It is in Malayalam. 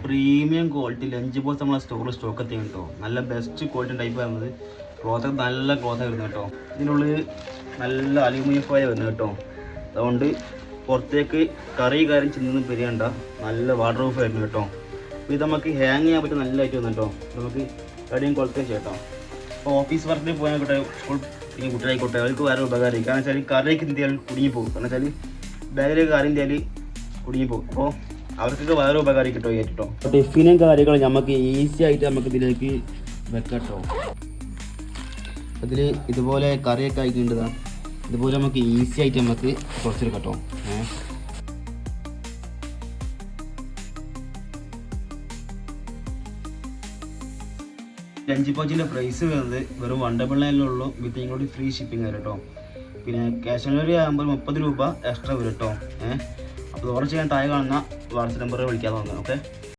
പ്രീമിയം ക്വാളിറ്റി ലഞ്ച് ബോക്സ് നമ്മളെ സ്റ്റോക്ക് എത്തിയും കേട്ടോ. നല്ല ബെസ്റ്റ് ക്വാളിറ്റി ടൈപ്പ് ആകുന്നത്. ക്ലോത്തൊക്കെ നല്ല ക്ലോത്താണ് വരുന്നത് കേട്ടോ. ഇതിനുള്ളിൽ നല്ല അലുമിനിയം ഫോയിൽ വരുന്നത് കേട്ടോ. അതുകൊണ്ട് പുറത്തേക്ക് കാര്യം ചിന്തൊന്നും പെരിയണ്ട. നല്ല വാട്ടർ പ്രൂഫ് ആയിരുന്നു കേട്ടോ. അപ്പോൾ ഇത് നമുക്ക് ഹാങ് ചെയ്യാൻ പറ്റും നല്ല ആയിട്ട് വന്നു കേട്ടോ. നമുക്ക് എവിടെയും കൊളുത്തുകയും ചെയ്യാം കേട്ടോ. അപ്പോൾ ഓഫീസ് വർക്കിൽ പോയാൽ സ്കൂൾ കുട്ടികളായിക്കോട്ടെ അവർക്ക് വേറെ ഉപകാരമായി. കാരണം വെച്ചാൽ കറിയൊക്കെ എന്തിയാൽ കുടുങ്ങി പോകും. കാരണം വെച്ചാൽ ബാഗിലേക്ക് കാര്യം എന്തിയാൽ കുടുങ്ങിപ്പോകും. അപ്പോൾ അവർക്കൊക്കെ വേറെ ഉപകാരം കിട്ടോ കേട്ടോ. ടിഫിനും കാര്യങ്ങളും നമുക്ക് ഈസി ആയിട്ട് നമുക്ക് ഇതിലേക്ക് വെക്കാം കേട്ടോ. അതിൽ ഇതുപോലെ കറിയൊക്കെ ആയിക്കേണ്ടതാണ്. ഇതുപോലെ നമുക്ക് ഈസി ആയിട്ട് നമുക്ക് കുറച്ചെടുക്കാം കേട്ടോ. ലഞ്ച് പൗച്ചിൻ്റെ പ്രൈസ് വരുന്നത് വെറും 199 ഉള്ളൂ. വിത്ത് ഇങ്ങോട്ട് ഫ്രീ ഷിപ്പിംഗ് വരും കേട്ടോ. പിന്നെ ക്യാഷ് ഓൺ ഡെലിവറി ആകുമ്പോൾ 30 രൂപ എക്സ്ട്രാ വരും കേട്ടോ. അപ്പോൾ ഓർഡർ ചെയ്യാൻ താഴെ കാണുന്ന വാട്സപ്പ് നമ്പറിൽ വിളിക്കാതെ വന്നത്. ഓക്കെ.